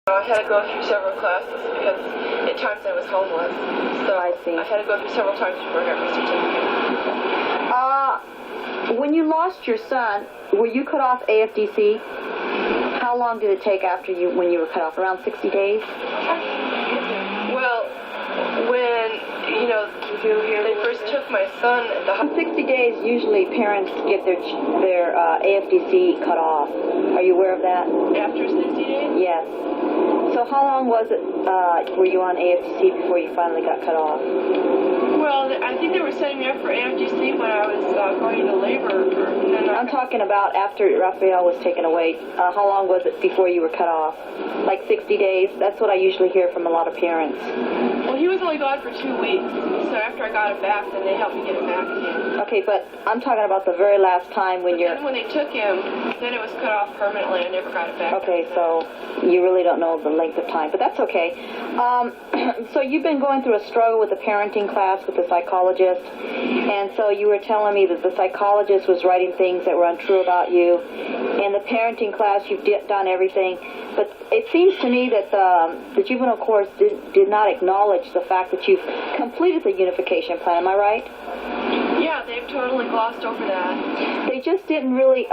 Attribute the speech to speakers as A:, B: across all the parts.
A: I had to go through several classes because at times I was homeless. So
B: I see.
A: I had to go through several times before I got my certificate.
B: When you lost your son, were you cut off AFDC? How long did it take after when you were cut off? Around 60 days?
A: Well, when, they first took my son at the hospital.
B: 60 days, usually parents get their AFDC cut off. Are you aware of that?
A: After 60 days?
B: Yes. So how long was it, were you on AFDC before you finally got cut off?
A: Well, I think they were setting me up for AFDC when I was going into labor.
B: I'm talking about after Raphael was taken away. How long was it before you were cut off? Like 60 days? That's what I usually hear from a lot of parents.
A: Well, he was only gone for 2 weeks. So after I got him back, then they helped me get him back again.
B: Okay, but I'm talking about the very last time when
A: Then when they took him, then it was cut off permanently. I never got it back.
B: Okay, so you really don't know the length of time, but that's okay. So you've been going through a struggle with the parenting class with the psychologist, and so you were telling me that the psychologist was writing things that were untrue about you. In the parenting class, you've done everything, but it seems to me that the juvenile courts did not acknowledge the fact that you've completed the unification plan. Am I right?
A: Yeah, they've totally glossed over that.
B: They just didn't really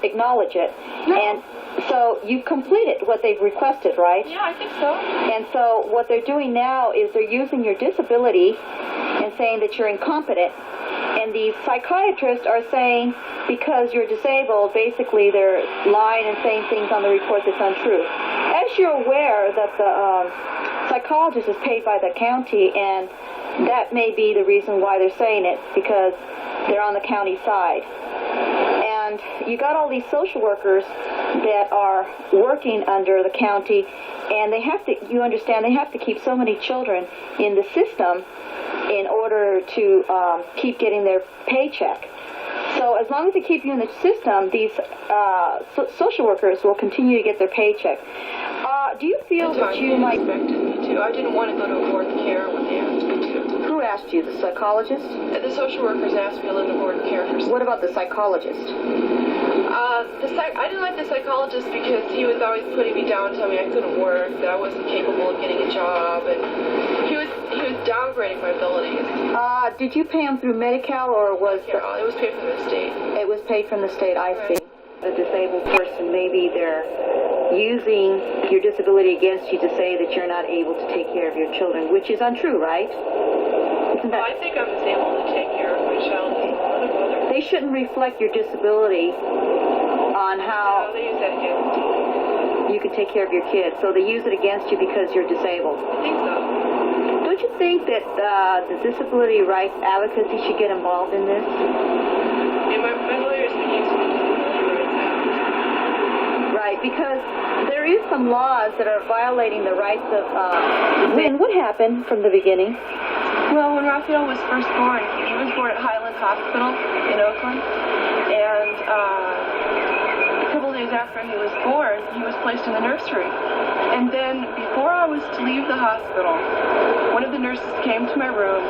B: acknowledge it.
A: No.
B: And so you've completed what they've requested, right?
A: Yeah, I think so.
B: And so what they're doing now is they're using your disability and saying that you're incompetent. And the psychiatrists are saying because you're disabled, basically they're lying and saying things on the report that's untrue. As you're aware that the psychologist is paid by the county, and that may be the reason why they're saying it, because they're on the county side. And you got all these social workers that are working under the county, and they have to, you understand, they have to keep so many children in the system in order to keep getting their paycheck. So as long as they keep you in the system, these social workers will continue to get their paycheck. Do you feel that you might...
A: expected me to. I didn't want to go to a board of care when they asked me to.
B: Who asked you? The psychologist?
A: The social workers asked me to live in a board of care for...
B: What about the psychologist?
A: I didn't like the psychologist because he was always putting me down, telling me I couldn't work, that I wasn't capable of getting a job, and he was downgrading my abilities.
B: Did you pay him through Medi-Cal, or was...
A: Yeah, it was paid from the state.
B: It was paid from the state, I see. A disabled person, maybe they're using your disability against you to say that you're not able to take care of your children, which is untrue, right? Isn't that...
A: Well, I think I'm able to take care of my child.
B: They shouldn't reflect your disability on how...
A: No, they use that against me.
B: You can take care of your kids. So they use it against you because you're disabled.
A: I think so.
B: Don't you think that the disability rights advocacy should get involved in this?
A: And my lawyers think it's
B: Right, because there is some laws that are violating the rights of... Lynn, what happened from the beginning?
A: Well, when Raphael was first born, he was born at Highland Hospital in Oakland, and a couple of days after he was born, he was placed in the nursery. And then, before I was to leave the hospital, one of the nurses came to my room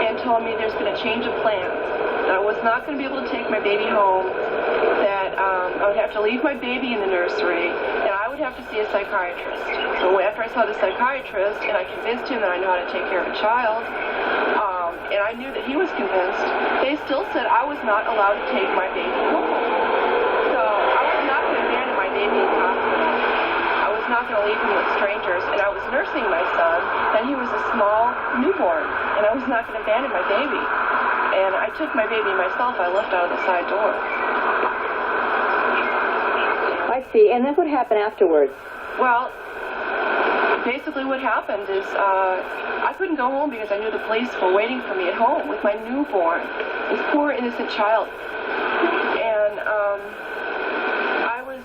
A: and told me there's been a change of plans, that I was not going to be able to take my baby home, that I would have to leave my baby in the nursery, and I would have to see a psychiatrist. So after I saw the psychiatrist, and I convinced him that I know how to take care of a child, and I knew that he was convinced, they still said I was not allowed to take my baby home. So I was not going to abandon my baby in the hospital. I was not going to leave him with strangers, and I was nursing my son, and he was a small newborn, and I was not going to abandon my baby. And I took my baby myself. I left out of the side door.
B: I see. And then what happened afterwards?
A: Well, basically what happened is I couldn't go home because I knew the police were waiting for me at home with my newborn, this poor innocent child. And I was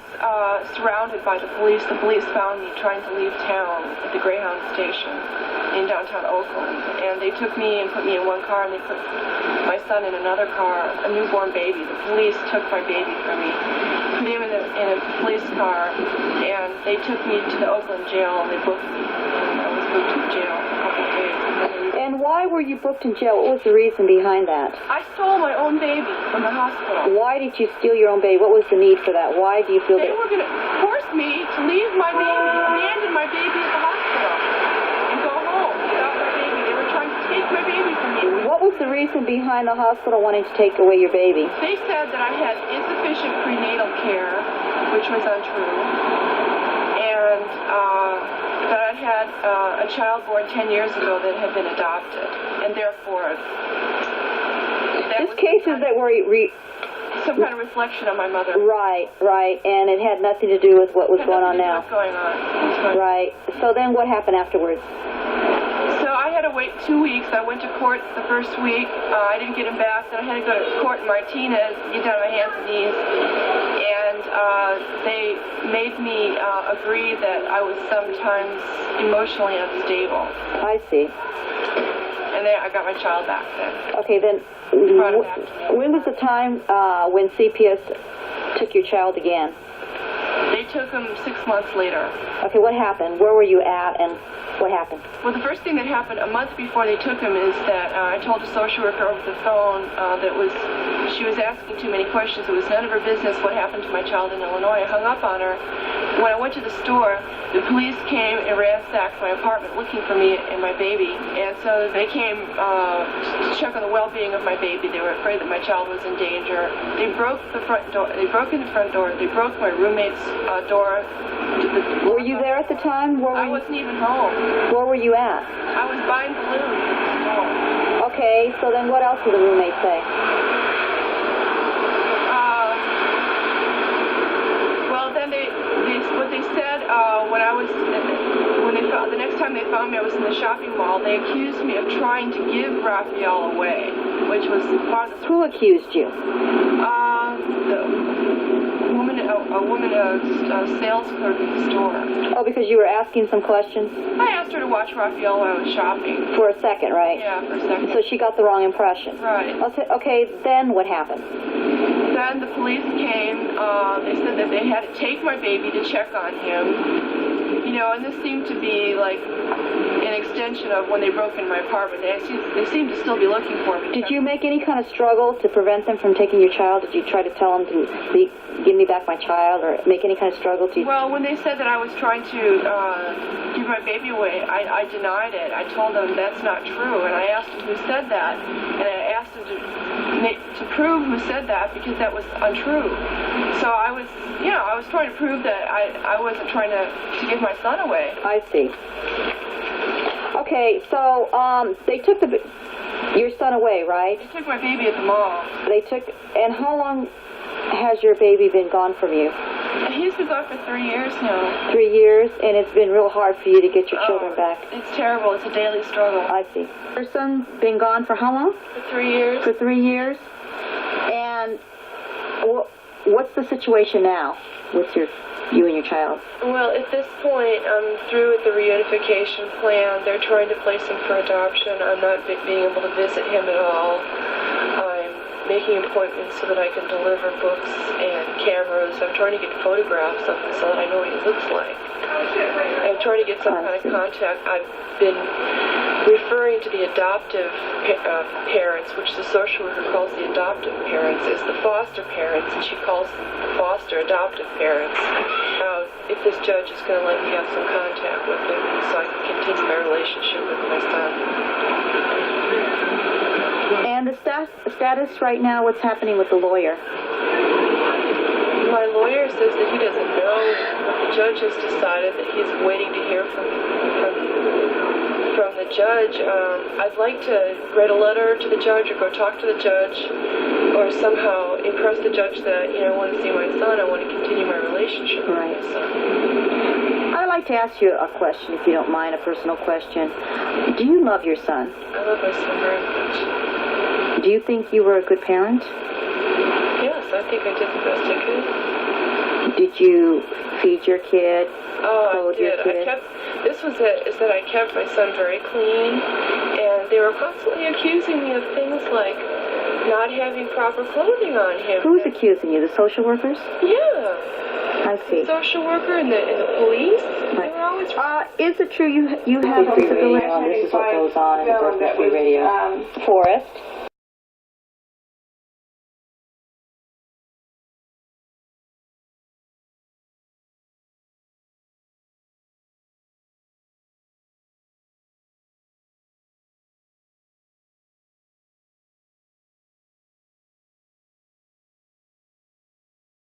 A: surrounded by the police. The police found me trying to leave town at the Greyhound station in downtown Oakland. And they took me and put me in one car, and they put my son in another car, a newborn baby. The police took my baby from me, put him in a police car, and they took me to the Oakland jail, and they booked me. And I was booked to jail for a couple of days.
B: And why were you booked in jail? What was the reason behind that?
A: I stole my own baby from the hospital.
B: Why did you steal your own baby? What was the need for that? Why do you feel
A: They
B: that...
A: were going to force asked me to leave my baby, abandon my baby at the hospital, and go home without my baby. They were trying to take my baby from me.
B: What was the reason behind the hospital wanting to take away your baby?
A: They said that I had insufficient prenatal care, which was untrue, and that I had a child born 10 years ago that had been adopted, and therefore
B: This case is that were
A: some kind of reflection on my mother.
B: right, and it had nothing to do with what was going on now.
A: What's going on?
B: Right. So then what happened afterwards?
A: So I had to wait 2 weeks. I went to court the first week. I didn't get him back. Then I had to go to court in Martinez, get down on my hands and knees. And they made me agree that I was sometimes emotionally unstable.
B: I see.
A: And then I got my child back then.
B: Okay, then
A: Brought it back to me.
B: when was the time when CPS took your child again?
A: They took him 6 months later.
B: Okay, what happened? Where were you at and what happened?
A: Well, the first thing that happened a month before they took him is that I told a social worker over the phone she was asking too many questions. It was none of her business what happened to my child in Illinois. I hung up on her. When I went to the store, the police came and ransacked my apartment looking for me and my baby. And so they came to check on the well-being of my baby. They were afraid that my child was in danger. They broke the front door. They broke in the front door. They broke my roommate's door.
B: Were you there at the time?
A: I wasn't even home.
B: Where were you at?
A: I was buying balloons.
B: Okay, so then what else did the roommate say?
A: Well, then what they said the next time they found me, I was in the shopping mall. They accused me of trying to give Raphael away, which was part of the...
B: Who accused you?
A: A sales clerk at the store.
B: Oh, because you were asking some questions?
A: I asked her to watch Raphael while I was shopping.
B: For a second, right?
A: Yeah, for a second.
B: So she got the wrong impression.
A: Right.
B: Okay, then what happened?
A: Then the police came. They said that they had to take my baby to check on him. You know, and this seemed to be like an extension of when they broke into my apartment. They seemed to still be looking for me.
B: Did you make any kind of struggle to prevent them from taking your child? Did you try to tell them to give me back my child, or make any kind of struggle to...
A: Well, when they said that I was trying to give my baby away, I denied it. I told them that's not true, and I asked them who said that, and I asked them to prove who said that, because that was untrue. So I was trying to prove that I wasn't trying to give my son away.
B: I see. Okay, so they took your son away, right?
A: They took my baby at the mall.
B: And how long has your baby been gone from you?
A: He's been gone for 3 years now.
B: 3 years, and it's been real hard for you to get your children back.
A: It's terrible. It's a daily struggle.
B: I see. Your son's been gone for how long?
A: For 3 years.
B: For 3 years? And what's the situation now with you and your child?
A: Well, at this point, I'm through with the reunification plan. They're trying to place him for adoption. I'm not being able to visit him at all. I'm making appointments so that I can deliver books and cameras. I'm trying to get photographs of him so that I know what he looks like. I'm trying to get some kind of contact. I've been referring to the adoptive parents, which the social worker calls the adoptive parents, as the foster parents, and she calls them the foster adoptive parents. If this judge is going to let me have some contact with them so I can continue my relationship with my son.
B: And the status right now, what's happening with the lawyer?
A: My lawyer says that he doesn't know. The judge has decided that he's waiting to hear from the judge. I'd like to write a letter to the judge or go talk to the judge or somehow impress the judge that, I want to see my son. I want to continue my relationship with my son.
B: I'd like to ask you a question, if you don't mind, a personal question. Do you love your son?
A: I love my son very much.
B: Do you think you were a good parent?
A: Yes, I think I did the best I could.
B: Did you feed your kid?
A: Oh, I did. This was it, is that I kept my son very clean, and they were constantly accusing me of things like not having proper clothing on him.
B: Who's accusing you, the social workers?
A: Yeah.
B: I see.
A: The social worker and the police.
B: Right.
A: They were always...
B: Is it true you have disability?
C: This is what goes on in Emergency Radio.
B: Forrest.